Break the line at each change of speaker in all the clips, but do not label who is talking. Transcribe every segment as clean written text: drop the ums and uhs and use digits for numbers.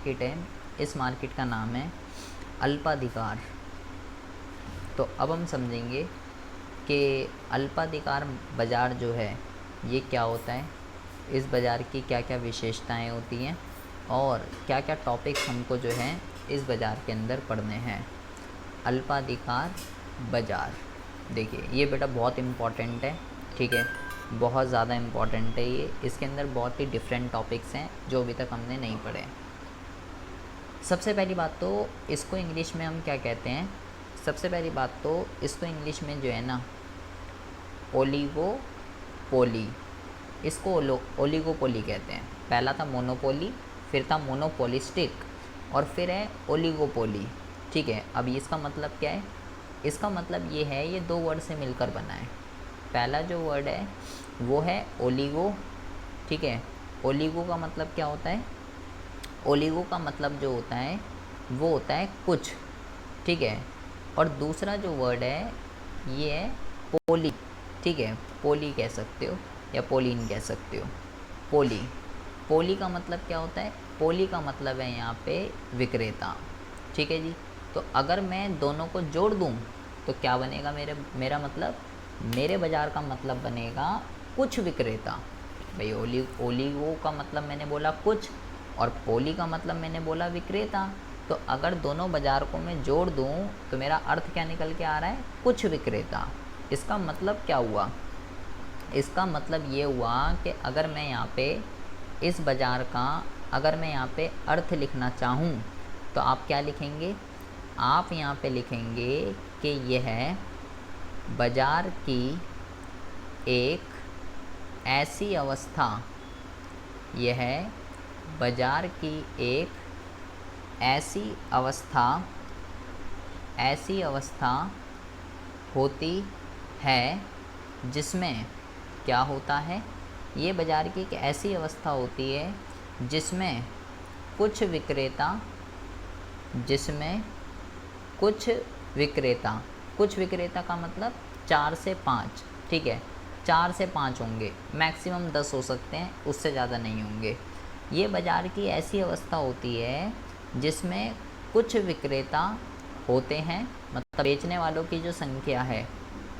Market है, इस market का नाम है अल्पाधिकार। तो अब हम समझेंगे कि अल्पाधिकार बाज़ार जो है ये क्या होता है, इस बाज़ार की क्या क्या विशेषताएं होती हैं और क्या क्या टॉपिक्स हमको जो है इस बाज़ार के अंदर पढ़ने हैं। अल्पाधिकार बाज़ार, देखिए ये बेटा बहुत इम्पॉर्टेंट है, ठीक है, बहुत ज़्यादा इम्पॉर्टेंट है ये। इसके अंदर बहुत ही डिफरेंट टॉपिक्स हैं जो अभी तक हमने नहीं पढ़े। सबसे पहली बात तो इसको इंग्लिश में हम क्या कहते हैं, सबसे पहली बात तो इसको इंग्लिश में जो है ना ओलिगोपोली, इसको ओलिगोपोली कहते हैं। पहला था मोनोपोली, फिर था मोनोपोलिस्टिक और फिर है ओलिगोपोली, ठीक है। अभी इसका मतलब क्या है, इसका मतलब ये है, ये दो वर्ड से मिलकर बना है। पहला जो वर्ड है वो है ओलिगो, ठीक है। ओलिगो का मतलब क्या होता है, ओलिगो का मतलब जो होता है वो होता है कुछ, ठीक है। और दूसरा जो वर्ड है ये है पोली, ठीक है, पोली कह सकते हो या पोलिन कह सकते हो। पोली, पोली का मतलब क्या होता है, पोली का मतलब है यहाँ पे विक्रेता, ठीक है जी। तो अगर मैं दोनों को जोड़ दूँ तो क्या बनेगा, मेरा मतलब, मेरे बाज़ार का मतलब बनेगा कुछ विक्रेता। भाई ओलिगो का मतलब मैंने बोला कुछ और पोली का मतलब मैंने बोला विक्रेता। तो अगर दोनों बाज़ार को मैं जोड़ दूँ तो मेरा अर्थ क्या निकल के आ रहा है, कुछ विक्रेता। इसका मतलब क्या हुआ, इसका मतलब ये हुआ कि अगर मैं यहाँ पे इस बाज़ार का, अगर मैं यहाँ पे अर्थ लिखना चाहूँ तो आप क्या लिखेंगे, आप यहाँ पे लिखेंगे कि यह है बाज़ार की एक ऐसी अवस्था, यह है बाज़ार की एक ऐसी अवस्था, ऐसी अवस्था होती है जिसमें क्या होता है, ये बाज़ार की एक ऐसी अवस्था होती है जिसमें कुछ विक्रेता, जिसमें कुछ विक्रेता, कुछ विक्रेता का मतलब 4 से 5, ठीक है, 4 से 5 होंगे, मैक्सिमम 10 हो सकते हैं, उससे ज़्यादा नहीं होंगे। ये बाज़ार की ऐसी अवस्था होती है जिसमें कुछ विक्रेता होते हैं, मतलब बेचने वालों की जो संख्या है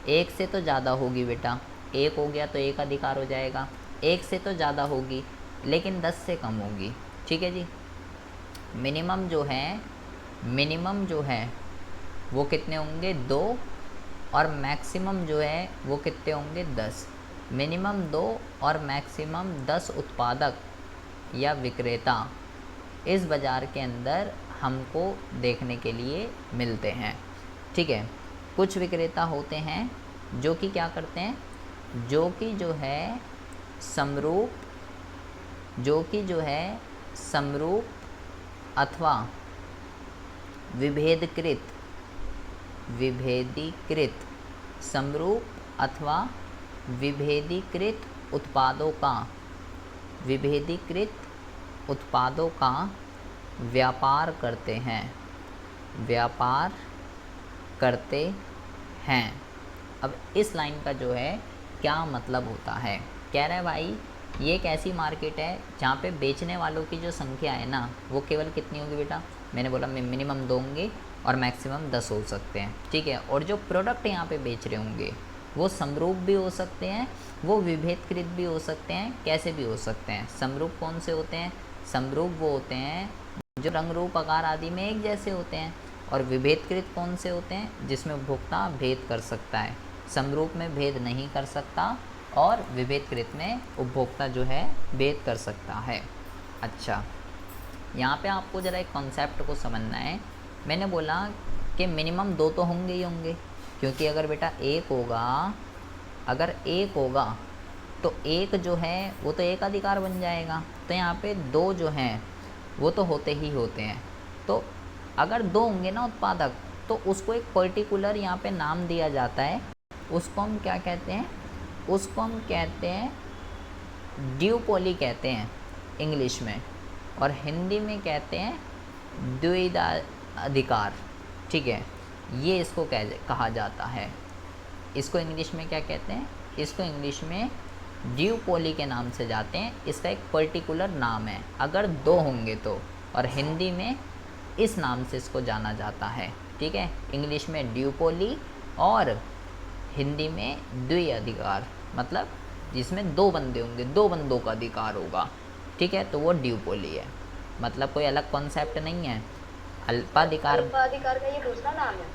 एक से तो ज़्यादा होगी बेटा, एक हो गया तो एक अधिकार हो जाएगा, एक से तो ज़्यादा होगी लेकिन 10 से कम होगी, ठीक है जी। मिनिमम जो है, मिनिमम जो है वो कितने होंगे, 2, और मैक्सिमम जो है वो कितने होंगे, 10। मिनिमम 2 और मैक्सिमम 10 उत्पादक या विक्रेता इस बाज़ार के अंदर हमको देखने के लिए मिलते हैं, ठीक है। कुछ विक्रेता होते हैं जो कि क्या करते हैं, जो कि जो है समरूप, जो कि जो है समरूप अथवा विभेदीकृत, विभेदीकृत, समरूप अथवा विभेदीकृत उत्पादों का, विभेदीकृत उत्पादों का व्यापार करते हैं, व्यापार करते हैं। अब इस लाइन का जो है क्या मतलब होता है, कह रहा है भाई ये एक ऐसी मार्केट है जहाँ पे बेचने वालों की जो संख्या है ना वो केवल कितनी होगी बेटा, मैंने बोला मिनिमम 2 होंगे और मैक्सिमम 10 हो सकते हैं, ठीक है। और जो प्रोडक्ट यहाँ पे बेच रहे होंगे वो समरूप भी हो सकते हैं, वो विभेदकृत भी हो सकते हैं, कैसे भी हो सकते हैं। समरूप कौन से होते हैं, समरूप वो होते हैं जो रंग रूप आकार आदि में एक जैसे होते हैं, और विभेदकृत कौन से होते हैं जिसमें उपभोक्ता भेद कर सकता है। समरूप में भेद नहीं कर सकता और विभेदकृत में उपभोक्ता जो है भेद कर सकता है। अच्छा, यहाँ पे आपको ज़रा एक कॉन्सेप्ट को समझना है। मैंने बोला कि मिनिमम 2 तो होंगे ही होंगे, क्योंकि अगर बेटा एक होगा, अगर एक होगा तो एक जो है वो तो एक अधिकार बन जाएगा, तो यहाँ पे 2 जो हैं वो तो होते ही होते हैं। तो अगर 2 होंगे ना उत्पादक तो उसको एक पर्टिकुलर यहाँ पे नाम दिया जाता है, उसको हम क्या कहते हैं, उसको हम कहते हैं ड्यूपोली कहते हैं इंग्लिश में, और हिंदी में कहते हैं द्वैधाधिकार, ठीक है। ये इसको कहा जाता है, इसको इंग्लिश में क्या कहते हैं, इसको इंग्लिश में ड्यूपोली के नाम से जाते हैं, इसका एक पर्टिकुलर नाम है। अगर 2 होंगे तो और हिंदी में इस नाम से इसको जाना जाता है, ठीक है। इंग्लिश में ड्यूपोली और हिंदी में द्विअधिकार, मतलब जिसमें दो बंदे होंगे, दो बंदों का अधिकार होगा, ठीक है, तो वो ड्यूपोली है। मतलब कोई अलग कॉन्सेप्ट नहीं है। अल्पाधिकार
का ये दूसरा नाम है?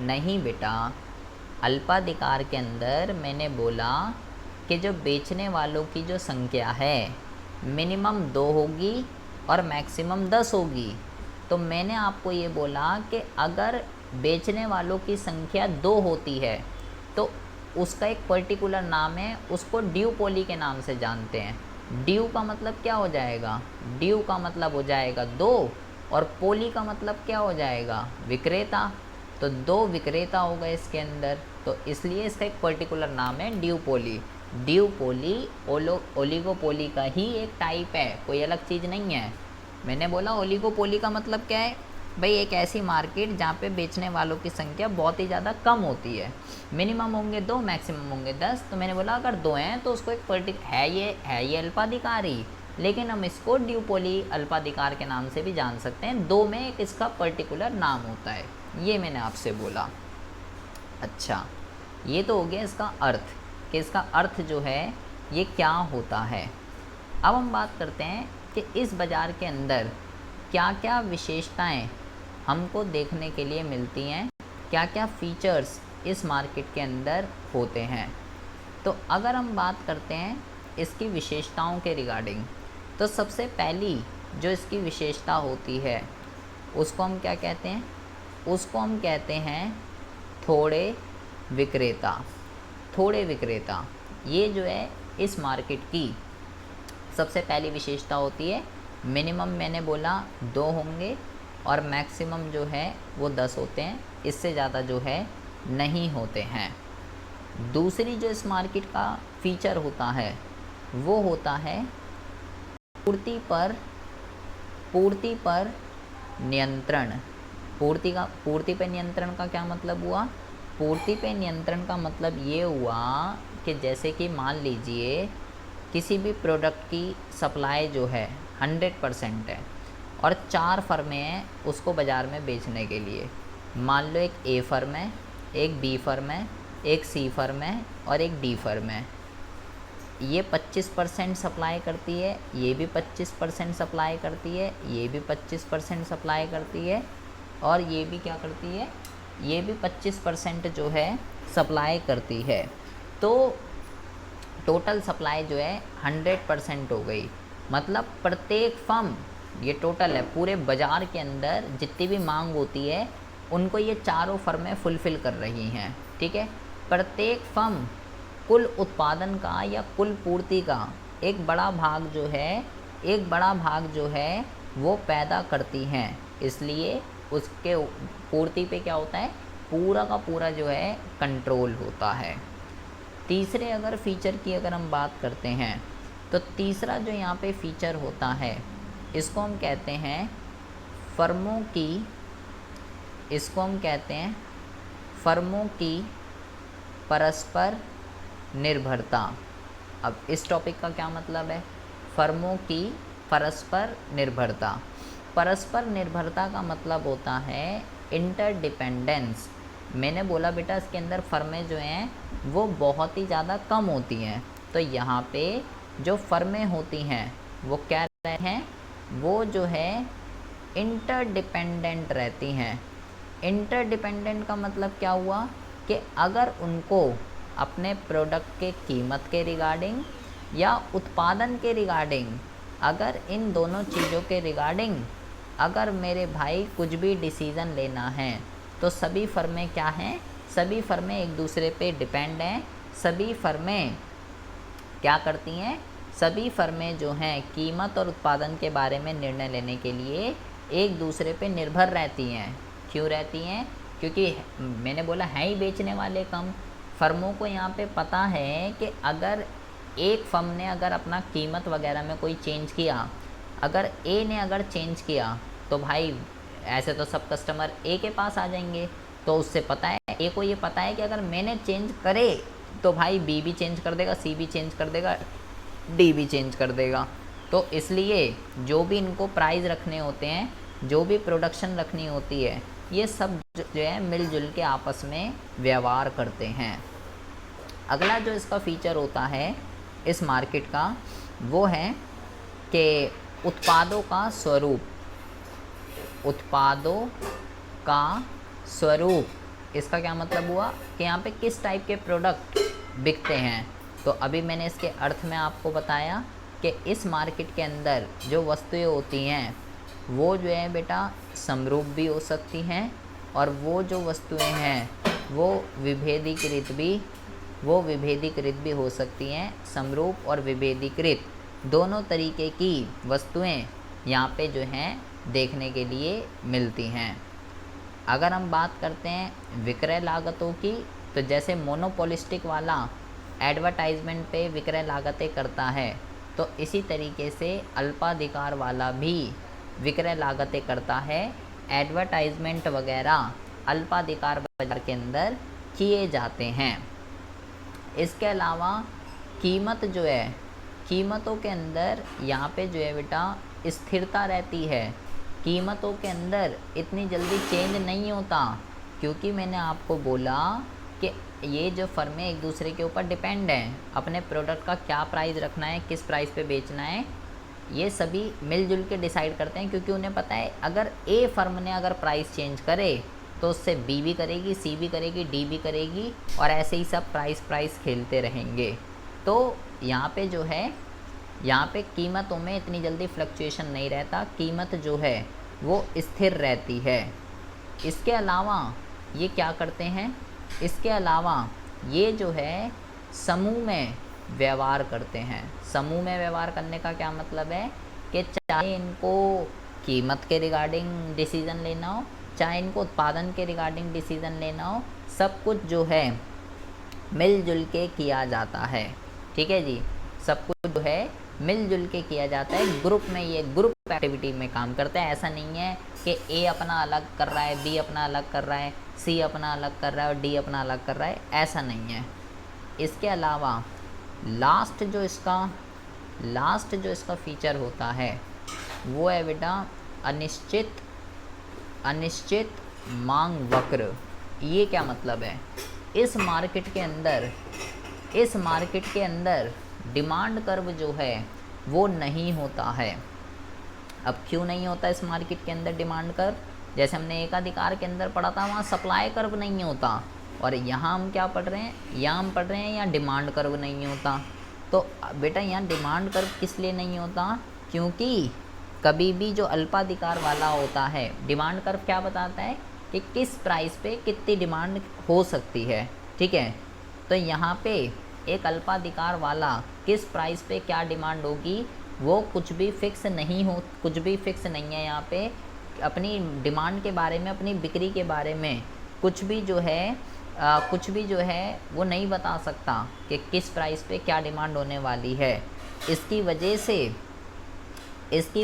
नहीं बेटा, अल्पाधिकार के अंदर मैंने बोला कि जो बेचने वालों की जो संख्या है मिनिमम 2 होगी और मैक्सिमम 10 होगी। तो मैंने आपको ये बोला कि अगर बेचने वालों की संख्या 2 होती है तो उसका एक पर्टिकुलर नाम है, उसको ड्यूपोली के नाम से जानते हैं। ड्यू का मतलब क्या हो जाएगा? ड्यू का मतलब हो जाएगा 2 और पोली का मतलब क्या हो जाएगा? विक्रेता। तो 2 विक्रेता हो गए इसके अंदर, तो इसलिए इसका एक पर्टिकुलर नाम है ड्यूपोली। ड्यूपोली ओलिगोपोली का ही एक टाइप है, कोई अलग चीज़ नहीं है। मैंने बोला ओलिगोपोली का मतलब क्या है भाई? एक ऐसी मार्केट जहाँ पे बेचने वालों की संख्या बहुत ही ज़्यादा कम होती है, मिनिमम होंगे 2, मैक्सिमम होंगे 10। तो मैंने बोला अगर 2 हैं तो उसको एक है ये अल्पाधिकारी, लेकिन हम इसको ड्यूपोली अल्पाधिकार के नाम से भी जान सकते हैं। 2 में एक इसका पर्टिकुलर नाम होता है, ये मैंने आपसे बोला। अच्छा, ये तो हो गया इसका अर्थ, कि इसका अर्थ जो है ये क्या होता है। अब हम बात करते हैं कि इस बाज़ार के अंदर क्या क्या विशेषताएं हमको देखने के लिए मिलती हैं, क्या क्या फीचर्स इस मार्केट के अंदर होते हैं। तो अगर हम बात करते हैं इसकी विशेषताओं के रिगार्डिंग, तो सबसे पहली जो इसकी विशेषता होती है उसको हम क्या कहते हैं? उसको हम कहते हैं थोड़े विक्रेता। थोड़े विक्रेता, ये जो है इस मार्केट की सबसे पहली विशेषता होती है। मिनिमम मैंने बोला 2 होंगे और मैक्सिमम जो है वो 10 होते हैं, इससे ज़्यादा जो है नहीं होते हैं। दूसरी जो इस मार्केट का फीचर होता है वो होता है पूर्ति पर नियंत्रण। पूर्ति पे नियंत्रण का क्या मतलब हुआ? पूर्ति पे नियंत्रण का मतलब ये हुआ कि जैसे कि मान लीजिए किसी भी प्रोडक्ट की सप्लाई जो है 100% है और 4 फर्में हैं उसको बाज़ार में बेचने के लिए। मान लो एक ए फर्म है, एक बी फर्म है, एक सी फर्म है और एक डी फर्म है। ये 25% सप्लाई करती है, ये भी 25% सप्लाई करती है, ये भी 25% सप्लाई करती है और ये भी क्या करती है? ये भी 25% जो है सप्लाई करती है। तो टोटल सप्लाई जो है 100% हो गई। मतलब प्रत्येक फर्म, ये टोटल है पूरे बाज़ार के अंदर जितनी भी मांग होती है उनको ये चारों फर्में फुलफ़िल कर रही हैं, ठीक है। प्रत्येक फर्म कुल उत्पादन का या कुल पूर्ति का एक बड़ा भाग जो है वो पैदा करती हैं, इसलिए उसके पूर्ति पे क्या होता है? पूरा का पूरा जो है कंट्रोल होता है। तीसरे अगर फीचर की अगर हम बात करते हैं तो तीसरा जो यहाँ पे फीचर होता है इसको हम कहते हैं फर्मों की परस्पर निर्भरता। अब इस टॉपिक का क्या मतलब है? फर्मों की परस्पर निर्भरता। परस्पर निर्भरता का मतलब होता है इंटरडिपेंडेंस। मैंने बोला बेटा इसके अंदर फर्में जो हैं वो बहुत ही ज़्यादा कम होती हैं, तो यहाँ पे जो फर्में होती हैं वो क्या रहते हैं? वो जो है इंटरडिपेंडेंट रहती हैं। इंटरडिपेंडेंट का मतलब क्या हुआ कि अगर उनको अपने प्रोडक्ट के कीमत के रिगार्डिंग या उत्पादन के रिगार्डिंग, अगर इन दोनों चीज़ों के रिगार्डिंग अगर मेरे भाई कुछ भी डिसीज़न लेना है तो सभी फर्में क्या हैं? सभी फर्में एक दूसरे पे डिपेंड हैं। सभी फर्में क्या करती हैं? सभी फर्में जो हैं कीमत और उत्पादन के बारे में निर्णय लेने के लिए एक दूसरे पे निर्भर रहती हैं। क्यों रहती हैं? क्योंकि मैंने बोला है ही बेचने वाले कम। फर्मों को यहाँ पे पता है कि अगर एक फर्म ने अगर अपना कीमत वगैरह में कोई चेंज किया, अगर ए ने अगर चेंज किया तो भाई ऐसे तो सब कस्टमर ए के पास आ जाएंगे। तो उससे पता है, ए को ये पता है कि अगर मैंने चेंज करे तो भाई बी भी चेंज कर देगा, सी भी चेंज कर देगा, डी भी चेंज कर देगा। तो इसलिए जो भी इनको प्राइस रखने होते हैं, जो भी प्रोडक्शन रखनी होती है, ये सब जो है मिलजुल के आपस में व्यवहार करते हैं। अगला जो इसका फीचर होता है इस मार्केट का, वो है कि उत्पादों का स्वरूप। उत्पादों का स्वरूप, इसका क्या मतलब हुआ कि यहाँ पे किस टाइप के प्रोडक्ट बिकते हैं। तो अभी मैंने इसके अर्थ में आपको बताया कि इस मार्केट के अंदर जो वस्तुएं होती हैं वो जो है बेटा समरूप भी हो सकती हैं, और वो जो वस्तुएं हैं वो विभेदीकृत भी हो सकती हैं। समरूप और विभेदीकृत दोनों तरीके की वस्तुएं यहाँ पे जो हैं देखने के लिए मिलती हैं। अगर हम बात करते हैं विक्रय लागतों की, तो जैसे मोनोपोलिस्टिक वाला एडवर्टाइजमेंट पे विक्रय लागतें करता है, तो इसी तरीके से अल्पाधिकार वाला भी विक्रय लागतें करता है। एडवर्टाइजमेंट वगैरह अल्पाधिकार बाजार के अंदर किए जाते हैं। इसके अलावा कीमत जो है, कीमतों के अंदर यहाँ पे जो है बेटा स्थिरता रहती है। कीमतों के अंदर इतनी जल्दी चेंज नहीं होता, क्योंकि मैंने आपको बोला कि ये जो फर्में एक दूसरे के ऊपर डिपेंड हैं। अपने प्रोडक्ट का क्या प्राइस रखना है, किस प्राइस पे बेचना है, ये सभी मिलजुल के डिसाइड करते हैं, क्योंकि उन्हें पता है अगर ए फर्म ने अगर प्राइस चेंज करे तो उससे बी भी करेगी, सी भी करेगी, डी भी करेगी, और ऐसे ही सब प्राइस खेलते रहेंगे। तो यहाँ पे जो है, यहाँ पे कीमतों में इतनी जल्दी फ्लक्चुएशन नहीं रहता, कीमत जो है वो स्थिर रहती है। इसके अलावा ये क्या करते हैं, इसके अलावा ये जो है समूह में व्यवहार करते हैं। समूह में व्यवहार करने का क्या मतलब है कि चाहे इनको कीमत के रिगार्डिंग डिसीज़न लेना हो, चाहे इनको उत्पादन के रिगार्डिंग डिसीज़न लेना हो, सब कुछ जो है मिलजुल के किया जाता है। ठीक है जी, सब कुछ जो है मिलजुल के किया जाता है। ग्रुप में, ये ग्रुप एक्टिविटी में काम करता है। ऐसा नहीं है कि ए अपना अलग कर रहा है, बी अपना अलग कर रहा है, सी अपना अलग कर रहा है और डी अपना अलग कर रहा है, ऐसा नहीं है। इसके अलावा लास्ट जो इसका फीचर होता है वो है बेटा अनिश्चित मांग वक्र। ये क्या मतलब है, इस मार्केट के अंदर डिमांड कर्व जो है वो नहीं होता है। अब क्यों नहीं होता इस मार्केट के अंदर डिमांड कर्व? जैसे हमने एकाधिकार के अंदर पढ़ा था, वहाँ सप्लाई कर्व नहीं होता, और यहाँ हम क्या पढ़ रहे हैं, यहाँ डिमांड कर्व नहीं होता। तो बेटा यहाँ डिमांड कर्व किस लिए नहीं होता? क्योंकि कभी भी जो अल्पाधिकार वाला होता है, डिमांड कर्व क्या बताता है कि किस प्राइस पे कितनी डिमांड हो सकती है। ठीक है, तो यहाँ पे एक अल्पाधिकार वाला किस प्राइस पे क्या डिमांड होगी वो कुछ भी फिक्स नहीं है। यहाँ पे अपनी डिमांड के बारे में, अपनी बिक्री के बारे में कुछ भी जो है वो नहीं बता सकता कि किस प्राइस पे क्या डिमांड होने वाली है। इसकी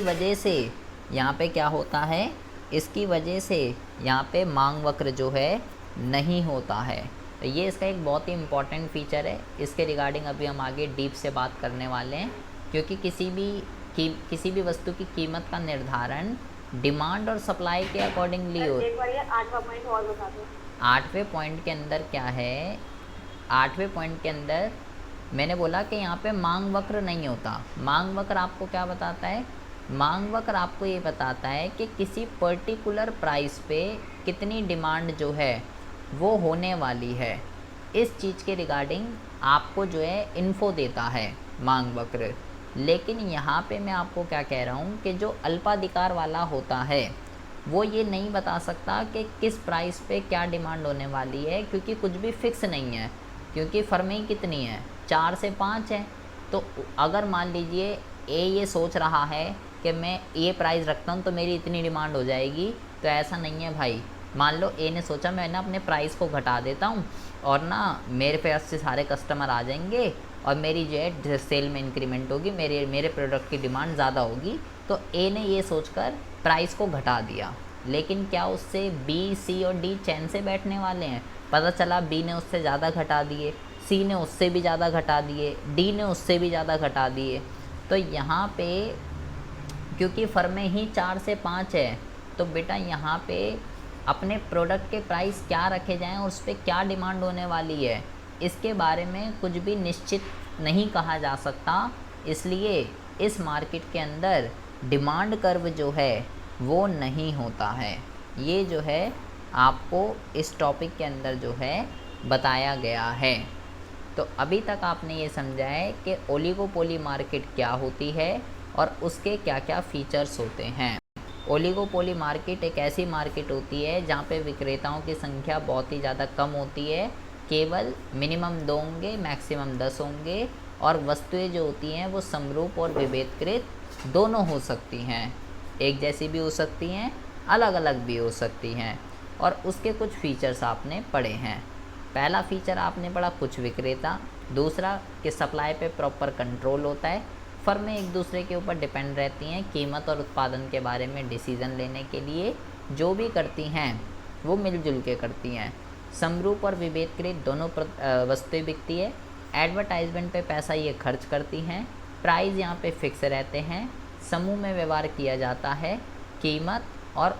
वजह से यहाँ पे क्या होता है, इसकी वजह से यहाँ पे मांग वक्र जो है नहीं होता है। तो ये इसका एक बहुत ही इम्पॉर्टेंट फीचर है। इसके रिगार्डिंग अभी हम आगे डीप से बात करने वाले हैं, क्योंकि किसी भी वस्तु की कीमत का निर्धारण डिमांड और सप्लाई के अकॉर्डिंगली हो।
एक बार ये 8वां पॉइंट और बता दो।
8वें पॉइंट के अंदर क्या है, 8वें पॉइंट के अंदर मैंने बोला कि यहाँ पे मांग वक्र नहीं होता। मांग वक्र आपको क्या बताता है? मांग वक्र आपको ये बताता है कि किसी पर्टिकुलर प्राइस पे कितनी डिमांड जो है वो होने वाली है। इस चीज़ के रिगार्डिंग आपको जो है इन्फो देता है मांग वक्र। लेकिन यहाँ पे मैं आपको क्या कह रहा हूँ कि जो अल्पाधिकार वाला होता है वो ये नहीं बता सकता कि किस प्राइस पे क्या डिमांड होने वाली है, क्योंकि कुछ भी फिक्स नहीं है। क्योंकि फर्में कितनी हैं, 4 से 5 हैं। तो अगर मान लीजिए ए ये सोच रहा है कि मैं ये प्राइस रखता हूँ तो मेरी इतनी डिमांड हो जाएगी, तो ऐसा नहीं है भाई। मान लो ए ने सोचा मैं ना अपने प्राइस को घटा देता हूँ और ना मेरे पास से सारे कस्टमर आ जाएंगे और मेरी जो है सेल में इंक्रीमेंट होगी, मेरे प्रोडक्ट की डिमांड ज़्यादा होगी। तो ए ने ये सोचकर प्राइस को घटा दिया, लेकिन क्या उससे बी, सी और डी चैन से बैठने वाले हैं? पता चला बी ने उससे ज़्यादा घटा दिए, सी ने उससे भी ज़्यादा घटा दिए, डी ने उससे भी ज़्यादा घटा दिए। तो तो यहाँ पे क्योंकि फर्में ही 4 से 5 है, तो बेटा यहाँ पे अपने प्रोडक्ट के प्राइस क्या रखे जाएं और उस पर क्या डिमांड होने वाली है, इसके बारे में कुछ भी निश्चित नहीं कहा जा सकता। इसलिए इस मार्केट के अंदर डिमांड कर्व जो है वो नहीं होता है। ये जो है आपको इस टॉपिक के अंदर जो है बताया गया है। तो अभी तक आपने ये समझा है कि ओलिगोपोली मार्केट क्या होती है और उसके क्या क्या फीचर्स होते हैं। ओलिगोपोली मार्केट एक ऐसी मार्केट होती है जहाँ पे विक्रेताओं की संख्या बहुत ही ज़्यादा कम होती है, केवल मिनिमम 2 होंगे, मैक्सिमम 10 होंगे, और वस्तुएं जो होती हैं वो समरूप और विभेदकृत दोनों हो सकती हैं, एक जैसी भी हो सकती हैं, अलग अलग भी हो सकती हैं। और उसके कुछ फीचर्स आपने पढ़े हैं। पहला फीचर आपने पढ़ा कुछ विक्रेता, दूसरा कि सप्लाई पे प्रॉपर कंट्रोल होता है, फर्में एक दूसरे के ऊपर डिपेंड रहती हैं, कीमत और उत्पादन के बारे में डिसीज़न लेने के लिए जो भी करती हैं वो मिलजुल के करती हैं, समरूप और विभेदकृत दोनों वस्तुएं बिकती है, एडवर्टाइजमेंट पे पैसा ये खर्च करती हैं, प्राइस यहाँ पे फिक्स रहते हैं, समूह में व्यवहार किया जाता है, कीमत और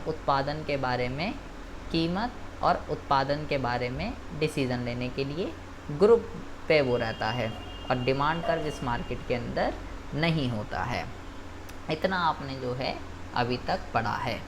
उत्पादन के बारे में डिसीज़न लेने के लिए ग्रुप पे वो रहता है, और डिमांड कर्व इस मार्केट के अंदर नहीं होता है। इतना आपने जो है अभी तक पढ़ा है।